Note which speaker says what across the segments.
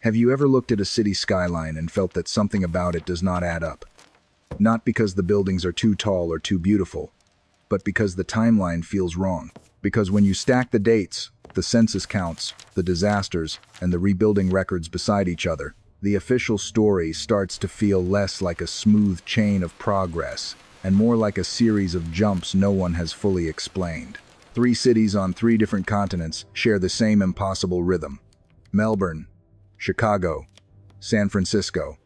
Speaker 1: Have you ever looked at a city skyline and felt that something about it does not add up? Not because the buildings are too tall or too beautiful, but because the timeline feels wrong. Because when you stack the dates, the census counts, the disasters, and the rebuilding records beside each other, the official story starts to feel less like a smooth chain of progress and more like a series of jumps no one has fully explained. 3 cities on 3 different continents share the same impossible rhythm. Melbourne, Chicago, San Francisco.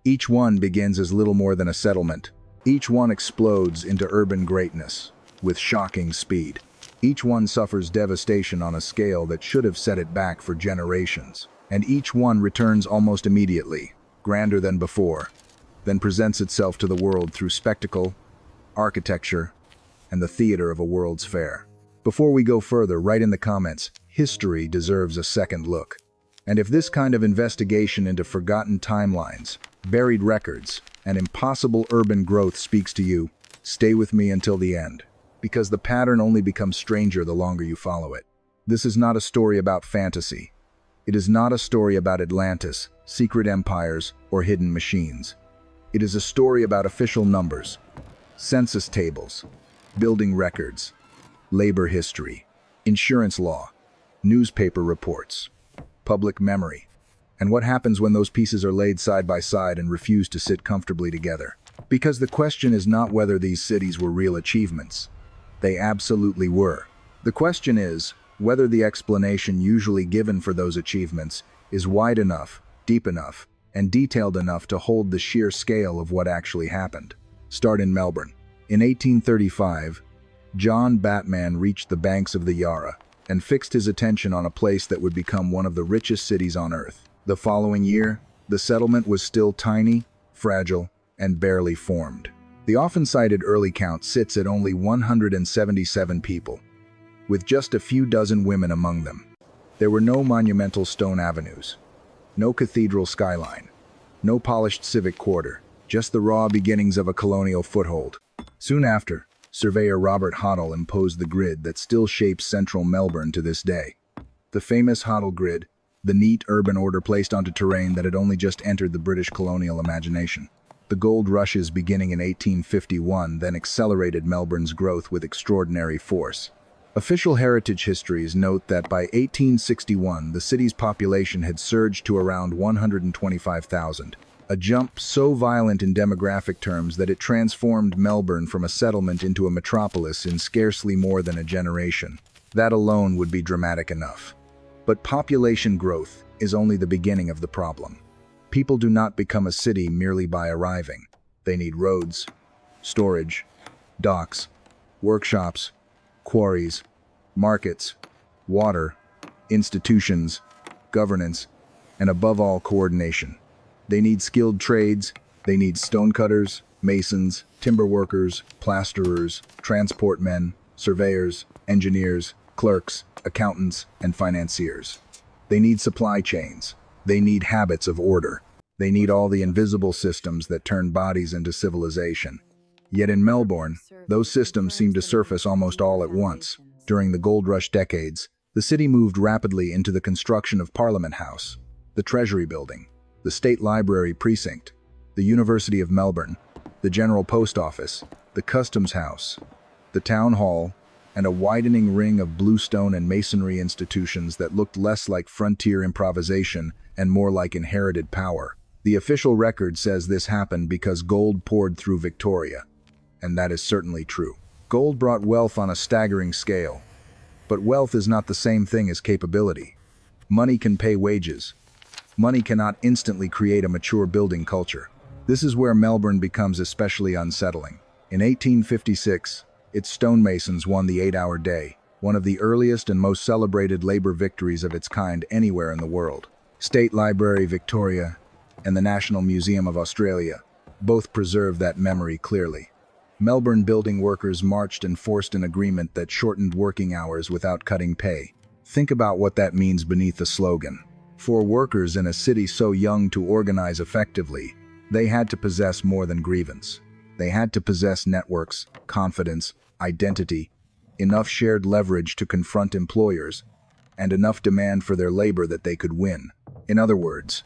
Speaker 1: Each one begins as little more than a settlement. Each one explodes into urban greatness with shocking speed. Each one suffers devastation on a scale that should have set it back for generations. And each one returns almost immediately, grander than before, then presents itself to the world through spectacle, architecture, and the theater of a world's fair. Before we go further, write in the comments, history deserves a second look. And if this kind of investigation into forgotten timelines, buried records, and impossible urban growth speaks to you, stay with me until the end, because the pattern only becomes stranger the longer you follow it. This is not a story about fantasy. It is not a story about Atlantis, secret empires, or hidden machines. It is a story about official numbers, census tables, building records, labor history, insurance law, newspaper reports, public memory, and what happens when those pieces are laid side by side and refuse to sit comfortably together. Because the question is not whether these cities were real achievements. They absolutely were. The question is whether the explanation usually given for those achievements is wide enough, deep enough, and detailed enough to hold the sheer scale of what actually happened. Start in Melbourne. In 1835, John Batman reached the banks of the Yarra and fixed his attention on a place that would become one of the richest cities on Earth. The following year, the settlement was still tiny, fragile, and barely formed. The often cited early count sits at only 177 people, with just a few dozen women among them. There were no monumental stone avenues, no cathedral skyline, no polished civic quarter, just the raw beginnings of a colonial foothold. Soon after, surveyor Robert Hoddle imposed the grid that still shapes central Melbourne to this day. The famous Hoddle grid, the neat urban order placed onto terrain that had only just entered the British colonial imagination. The gold rushes beginning in 1851 then accelerated Melbourne's growth with extraordinary force. Official heritage histories note that by 1861, the city's population had surged to around 125,000. A jump so violent in demographic terms that it transformed Melbourne from a settlement into a metropolis in scarcely more than a generation. That alone would be dramatic enough. But population growth is only the beginning of the problem. People do not become a city merely by arriving. They need roads, storage, docks, workshops, quarries, markets, water, institutions, governance, and above all, coordination. They need skilled trades. They need stonecutters, masons, timber workers, plasterers, transport men, surveyors, engineers, clerks, accountants, and financiers. They need supply chains. They need habits of order. They need all the invisible systems that turn bodies into civilization. Yet in Melbourne, those systems seem to surface almost all at once. During the Gold Rush decades, the city moved rapidly into the construction of Parliament House, the Treasury Building, the State Library Precinct, the University of Melbourne, the General Post Office, the Customs House, the Town Hall, and a widening ring of bluestone and masonry institutions that looked less like frontier improvisation and more like inherited power. The official record says this happened because gold poured through Victoria, and that is certainly true. Gold brought wealth on a staggering scale, but wealth is not the same thing as capability. Money can pay wages. Money cannot instantly create a mature building culture. This is where Melbourne becomes especially unsettling. In 1856, its stonemasons won the 8-hour day, one of the earliest and most celebrated labor victories of its kind anywhere in the world. State Library Victoria and the National Museum of Australia both preserve that memory clearly. Melbourne building workers marched and forced an agreement that shortened working hours without cutting pay. Think about what that means beneath the slogan. For workers in a city so young to organize effectively, they had to possess more than grievance. They had to possess networks, confidence, identity, enough shared leverage to confront employers, and enough demand for their labor that they could win. In other words,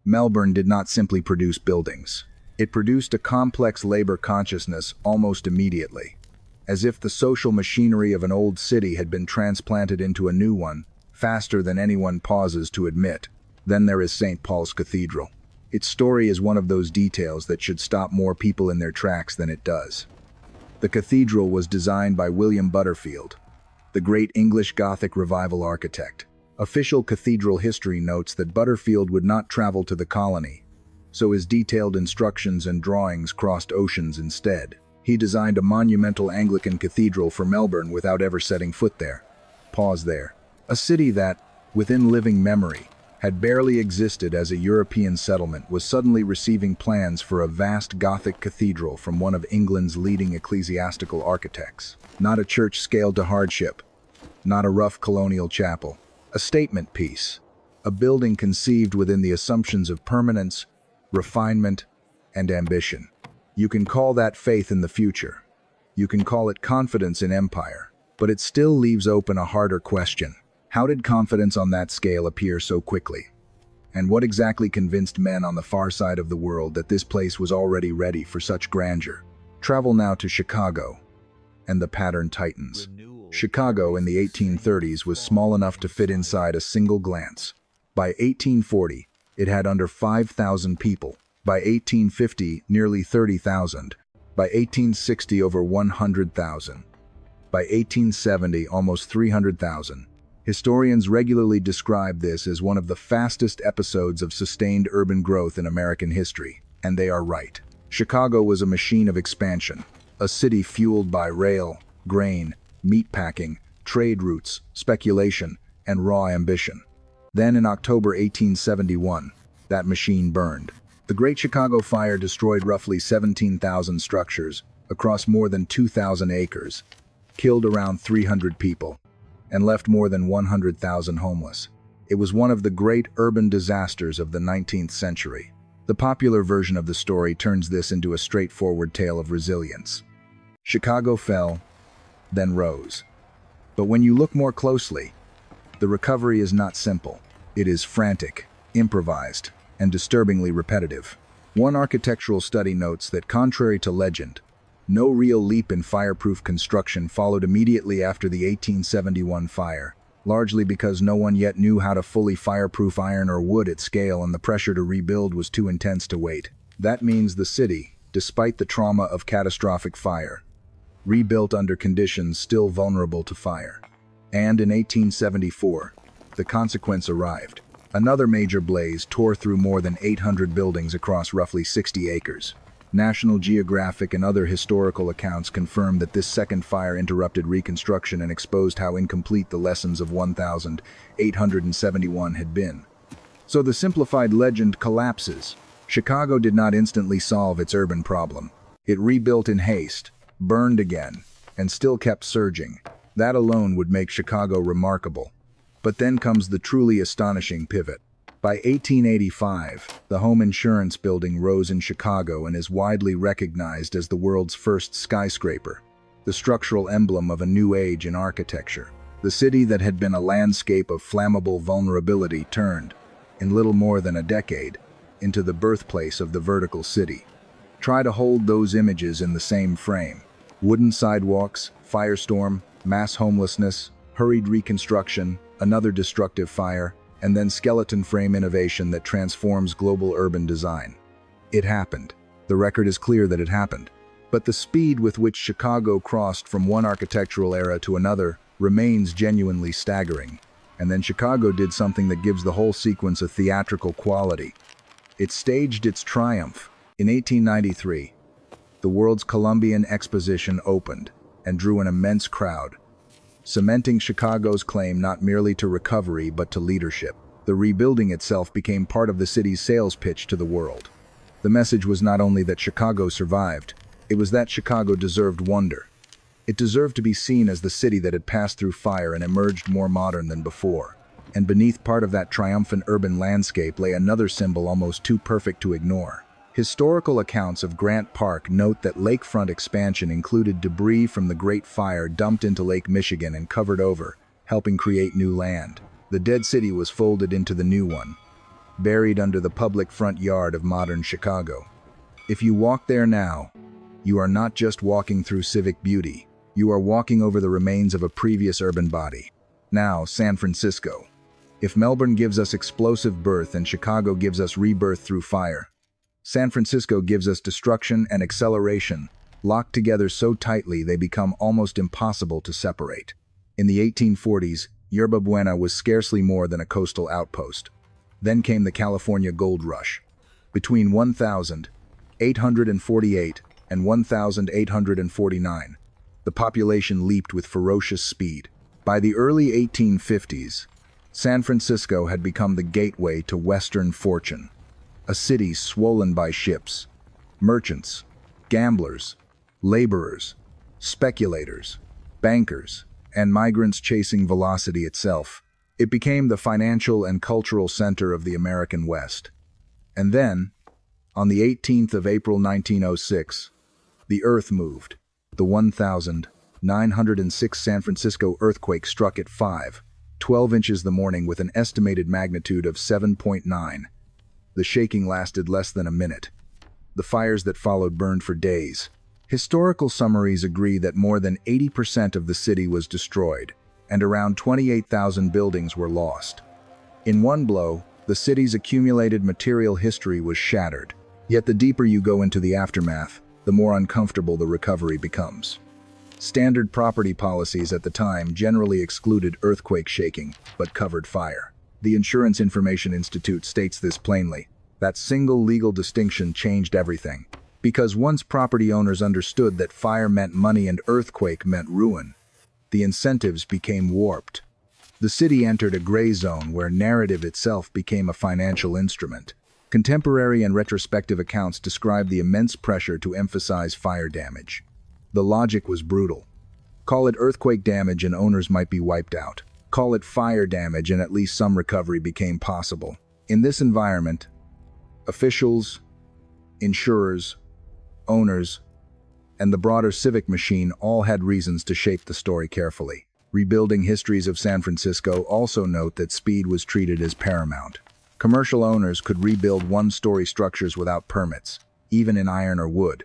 Speaker 1: Melbourne did not simply produce buildings. It produced a complex labor consciousness almost immediately, as if the social machinery of an old city had been transplanted into a new one faster than anyone pauses to admit. Then there is St. Paul's Cathedral. Its story is one of those details that should stop more people in their tracks than it does. The cathedral was designed by William Butterfield, the great English Gothic Revival architect. Official cathedral history notes that Butterfield would not travel to the colony, so his detailed instructions and drawings crossed oceans instead. He designed a monumental Anglican cathedral for Melbourne without ever setting foot there. Pause there. A city that, within living memory, had barely existed as a European settlement was suddenly receiving plans for a vast Gothic cathedral from one of England's leading ecclesiastical architects. Not a church scaled to hardship, not a rough colonial chapel. A statement piece, a building conceived within the assumptions of permanence, refinement, and ambition. You can call that faith in the future. You can call it confidence in empire. But it still leaves open a harder question. How did confidence on that scale appear so quickly? And what exactly convinced men on the far side of the world that this place was already ready for such grandeur? Travel now to Chicago, and the pattern tightens. Chicago in the 1830s was small enough to fit inside a single glance. By 1840, it had under 5,000 people. By 1850, nearly 30,000. By 1860, over 100,000. By 1870, almost 300,000. Historians regularly describe this as one of the fastest episodes of sustained urban growth in American history, and they are right. Chicago was a machine of expansion, a city fueled by rail, grain, meatpacking, trade routes, speculation, and raw ambition. Then in October 1871, that machine burned. The Great Chicago Fire destroyed roughly 17,000 structures across more than 2,000 acres, killed around 300 people, and left more than 100,000 homeless. It was one of the great urban disasters of the 19th century. The popular version of the story turns this into a straightforward tale of resilience. Chicago fell, then rose. But when you look more closely, the recovery is not simple. It is frantic, improvised, and disturbingly repetitive. One architectural study notes that, contrary to legend, no real leap in fireproof construction followed immediately after the 1871 fire, largely because no one yet knew how to fully fireproof iron or wood at scale, and the pressure to rebuild was too intense to wait. That means the city, despite the trauma of catastrophic fire, rebuilt under conditions still vulnerable to fire. And in 1874, the consequence arrived. Another major blaze tore through more than 800 buildings across roughly 60 acres. National Geographic and other historical accounts confirm that this second fire interrupted reconstruction and exposed how incomplete the lessons of 1871 had been. So the simplified legend collapses. Chicago did not instantly solve its urban problem. It rebuilt in haste, burned again, and still kept surging. That alone would make Chicago remarkable. But then comes the truly astonishing pivot. By 1885, the home insurance building rose in Chicago and is widely recognized as the world's first skyscraper, the structural emblem of a new age in architecture. The city that had been a landscape of flammable vulnerability turned, in little more than a decade, into the birthplace of the vertical city. Try to hold those images in the same frame. Wooden sidewalks, firestorm, mass homelessness, hurried reconstruction, another destructive fire, and then skeleton frame innovation that transforms global urban design. It happened. The record is clear that it happened. But the speed with which Chicago crossed from one architectural era to another remains genuinely staggering. And then Chicago did something that gives the whole sequence a theatrical quality. It staged its triumph. In 1893, the World's Columbian Exposition opened and drew an immense crowd, cementing Chicago's claim not merely to recovery but to leadership. The rebuilding itself became part of the city's sales pitch to the world. The message was not only that Chicago survived, it was that Chicago deserved wonder. It deserved to be seen as the city that had passed through fire and emerged more modern than before. And beneath part of that triumphant urban landscape lay another symbol almost too perfect to ignore. Historical accounts of Grant Park note that lakefront expansion included debris from the Great Fire dumped into Lake Michigan and covered over, helping create new land. The dead city was folded into the new one, buried under the public front yard of modern Chicago. If you walk there now, you are not just walking through civic beauty, you are walking over the remains of a previous urban body. Now, San Francisco. If Melbourne gives us explosive birth and Chicago gives us rebirth through fire, San Francisco gives us destruction and acceleration, locked together so tightly they become almost impossible to separate. In the 1840s, Yerba Buena was scarcely more than a coastal outpost. Then came the California Gold Rush. Between 1848 and 1849, the population leaped with ferocious speed. By the early 1850s, San Francisco had become the gateway to Western fortune, a city swollen by ships, merchants, gamblers, laborers, speculators, bankers, and migrants chasing velocity itself. It became the financial and cultural center of the American West. And then, on the 18th of April 1906, the earth moved. The 1,906 San Francisco earthquake struck at 5:12 inches the morning with an estimated magnitude of 7.9. The shaking lasted less than a minute. The fires that followed burned for days. Historical summaries agree that more than 80% of the city was destroyed, and around 28,000 buildings were lost. In one blow, the city's accumulated material history was shattered. Yet the deeper you go into the aftermath, the more uncomfortable the recovery becomes. Standard property policies at the time generally excluded earthquake shaking, but covered fire. The Insurance Information Institute states this plainly. That single legal distinction changed everything. Because once property owners understood that fire meant money and earthquake meant ruin, the incentives became warped. The city entered a gray zone where narrative itself became a financial instrument. Contemporary and retrospective accounts describe the immense pressure to emphasize fire damage. The logic was brutal. Call it earthquake damage and owners might be wiped out. Call it fire damage and at least some recovery became possible. In this environment, officials, insurers, owners, and the broader civic machine all had reasons to shape the story carefully. Rebuilding histories of San Francisco also note that speed was treated as paramount. Commercial owners could rebuild one-story structures without permits, even in iron or wood,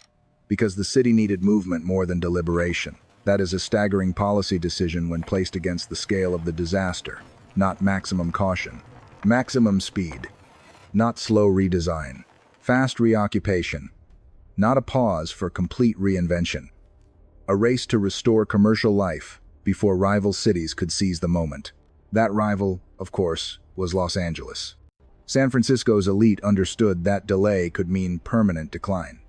Speaker 1: because the city needed movement more than deliberation. That is a staggering policy decision when placed against the scale of the disaster. Not maximum caution. Maximum speed. Not slow redesign. Fast reoccupation. Not a pause for complete reinvention. A race to restore commercial life before rival cities could seize the moment. That rival, of course, was Los Angeles. San Francisco's elite understood that delay could mean permanent decline.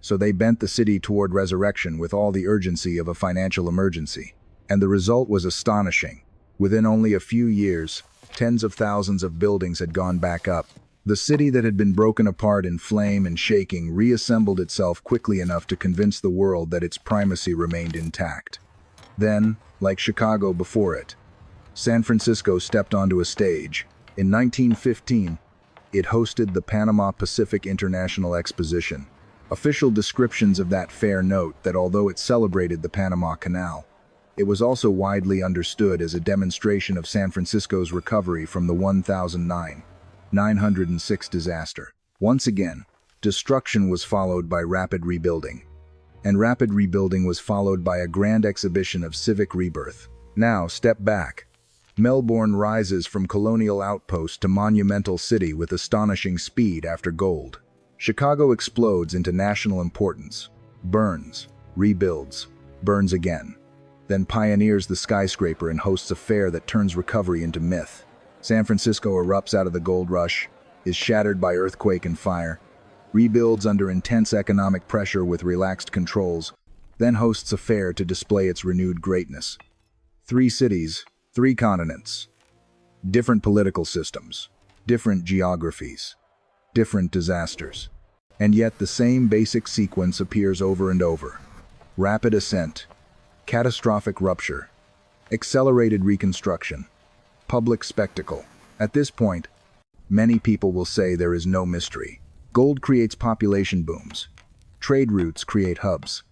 Speaker 1: So they bent the city toward resurrection with all the urgency of a financial emergency. And the result was astonishing. Within only a few years, tens of thousands of buildings had gone back up. The city that had been broken apart in flame and shaking reassembled itself quickly enough to convince the world that its primacy remained intact. Then, like Chicago before it, San Francisco stepped onto a stage. In 1915, it hosted the Panama Pacific International Exposition. Official descriptions of that fair note that although it celebrated the Panama Canal, it was also widely understood as a demonstration of San Francisco's recovery from the 1906 disaster. Once again, destruction was followed by rapid rebuilding. And rapid rebuilding was followed by a grand exhibition of civic rebirth. Now, step back. Melbourne rises from colonial outpost to monumental city with astonishing speed after gold. Chicago explodes into national importance, burns, rebuilds, burns again, then pioneers the skyscraper and hosts a fair that turns recovery into myth. San Francisco erupts out of the gold rush, is shattered by earthquake and fire, rebuilds under intense economic pressure with relaxed controls, then hosts a fair to display its renewed greatness. 3 cities, 3 continents, different political systems, different geographies, different disasters. And yet the same basic sequence appears over and over. Rapid ascent, catastrophic rupture, accelerated reconstruction, public spectacle. At this point, many people will say there is no mystery. Gold creates population booms. Trade routes create hubs.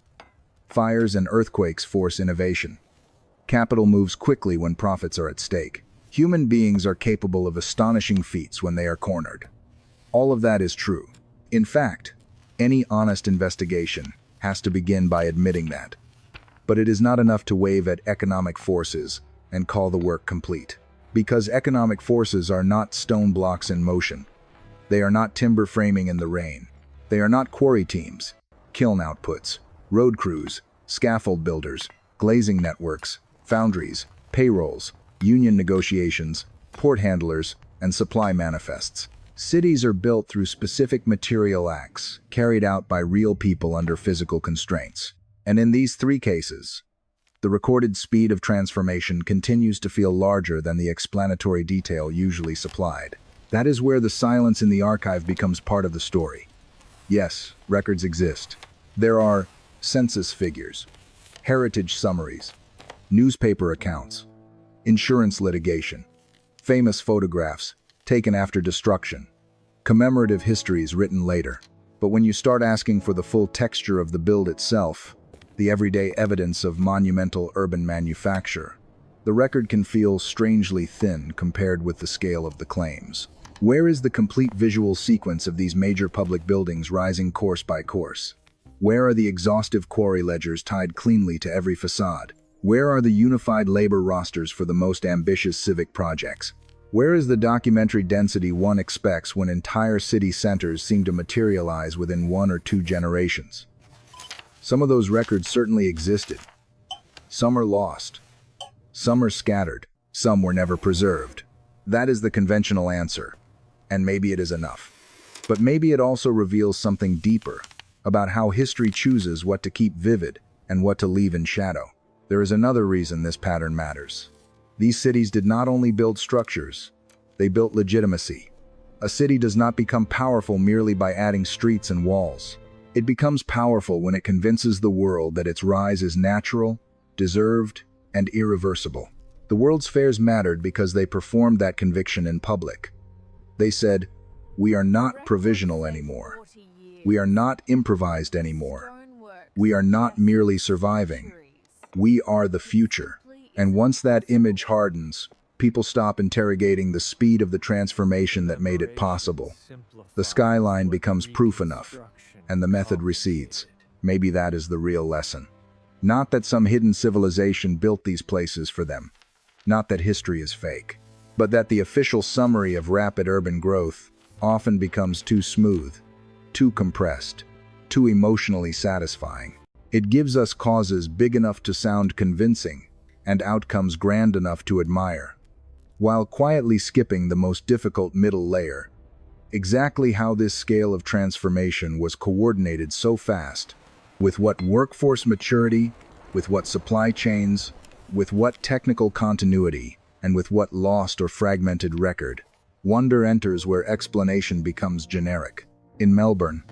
Speaker 1: Fires and earthquakes force innovation. Capital moves quickly when profits are at stake. Human beings are capable of astonishing feats when they are cornered. All of that is true. In fact, any honest investigation has to begin by admitting that. But it is not enough to wave at economic forces and call the work complete. Because economic forces are not stone blocks in motion. They are not timber framing in the rain. They are not quarry teams, kiln outputs, road crews, scaffold builders, glazing networks, foundries, payrolls, union negotiations, port handlers, and supply manifests. Cities are built through specific material acts carried out by real people under physical constraints. And in these three cases, the recorded speed of transformation continues to feel larger than the explanatory detail usually supplied. That is where the silence in the archive becomes part of the story. Yes, records exist. There are census figures, heritage summaries, newspaper accounts, insurance litigation, famous photographs taken after destruction, commemorative histories written later. But when you start asking for the full texture of the build itself, the everyday evidence of monumental urban manufacture, the record can feel strangely thin compared with the scale of the claims. Where is the complete visual sequence of these major public buildings rising course by course? Where are the exhaustive quarry ledgers tied cleanly to every facade? Where are the unified labor rosters for the most ambitious civic projects? Where is the documentary density one expects when entire city centers seem to materialize within 1 or 2 generations? Some of those records certainly existed. Some are lost. Some are scattered. Some were never preserved. That is the conventional answer. And maybe it is enough. But maybe it also reveals something deeper about how history chooses what to keep vivid and what to leave in shadow. There is another reason this pattern matters. These cities did not only build structures, they built legitimacy. A city does not become powerful merely by adding streets and walls. It becomes powerful when it convinces the world that its rise is natural, deserved, and irreversible. The World's Fairs mattered because they performed that conviction in public. They said, "We are not provisional anymore. We are not improvised anymore. We are not merely surviving. We are the future." And once that image hardens, people stop interrogating the speed of the transformation that made it possible. The skyline becomes proof enough, and the method recedes. Maybe that is the real lesson. Not that some hidden civilization built these places for them. Not that history is fake. But that the official summary of rapid urban growth often becomes too smooth, too compressed, too emotionally satisfying. It gives us causes big enough to sound convincing and outcomes grand enough to admire, while quietly skipping the most difficult middle layer. Exactly how this scale of transformation was coordinated so fast, with what workforce maturity, with what supply chains, with what technical continuity, and with what lost or fragmented record, wonder enters where explanation becomes generic. In Melbourne,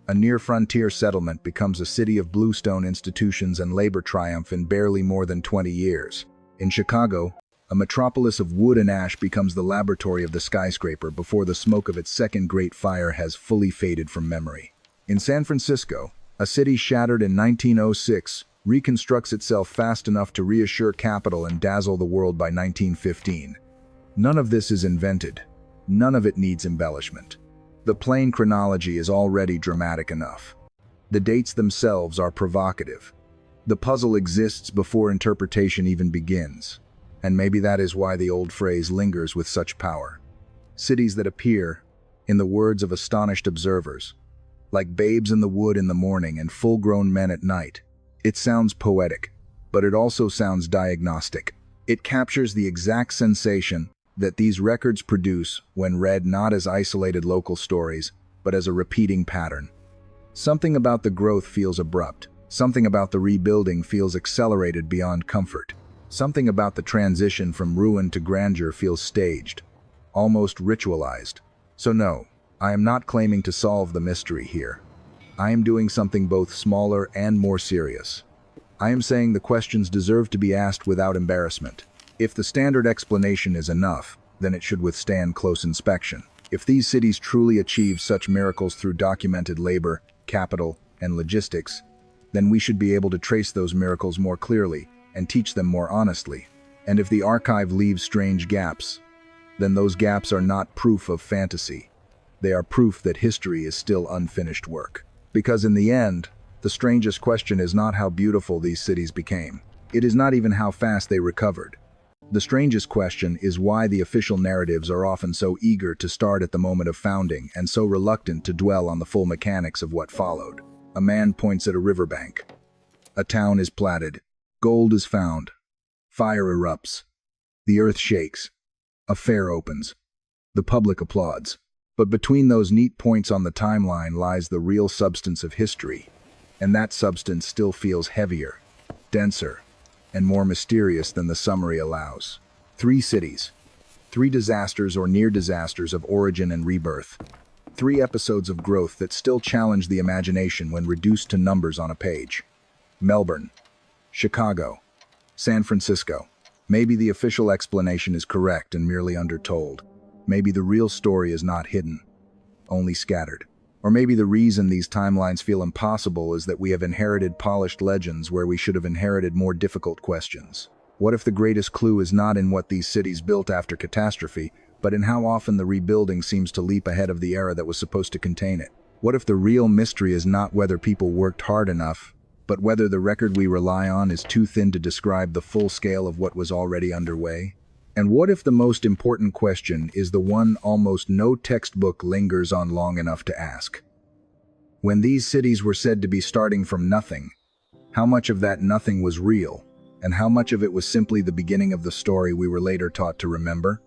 Speaker 1: a near-frontier settlement becomes a city of bluestone institutions and labor triumph in barely more than 20 years. In Chicago, a metropolis of wood and ash becomes the laboratory of the skyscraper before the smoke of its second great fire has fully faded from memory. In San Francisco, a city shattered in 1906 reconstructs itself fast enough to reassure capital and dazzle the world by 1915. None of this is invented. None of it needs embellishment. The plain chronology is already dramatic enough. The dates themselves are provocative. The puzzle exists before interpretation even begins. And maybe that is why the old phrase lingers with such power. Cities that appear, in the words of astonished observers, like babes in the wood in the morning and full-grown men at night. It sounds poetic, but it also sounds diagnostic. It captures the exact sensation that these records produce when read not as isolated local stories, but as a repeating pattern. Something about the growth feels abrupt. Something about the rebuilding feels accelerated beyond comfort. Something about the transition from ruin to grandeur feels staged, almost ritualized. So no, I am not claiming to solve the mystery here. I am doing something both smaller and more serious. I am saying the questions deserve to be asked without embarrassment. If the standard explanation is enough, then it should withstand close inspection. If these cities truly achieve such miracles through documented labor, capital, and logistics, then we should be able to trace those miracles more clearly, and teach them more honestly. And if the archive leaves strange gaps, then those gaps are not proof of fantasy. They are proof that history is still unfinished work. Because in the end, the strangest question is not how beautiful these cities became. It is not even how fast they recovered. The strangest question is why the official narratives are often so eager to start at the moment of founding and so reluctant to dwell on the full mechanics of what followed. A man points at a riverbank. A town is platted. Gold is found. Fire erupts. The earth shakes. A fair opens. The public applauds. But between those neat points on the timeline lies the real substance of history, and that substance still feels heavier, denser, and more mysterious than the summary allows. 3 cities, 3 disasters or near disasters of origin and rebirth, 3 episodes of growth that still challenge the imagination when reduced to numbers on a page. Melbourne, Chicago, San Francisco. Maybe the official explanation is correct and merely undertold. Maybe the real story is not hidden, only scattered. Or maybe the reason these timelines feel impossible is that we have inherited polished legends where we should have inherited more difficult questions. What if the greatest clue is not in what these cities built after catastrophe, but in how often the rebuilding seems to leap ahead of the era that was supposed to contain it? What if the real mystery is not whether people worked hard enough, but whether the record we rely on is too thin to describe the full scale of what was already underway? And what if the most important question is the one almost no textbook lingers on long enough to ask? When these cities were said to be starting from nothing, how much of that nothing was real, and how much of it was simply the beginning of the story we were later taught to remember?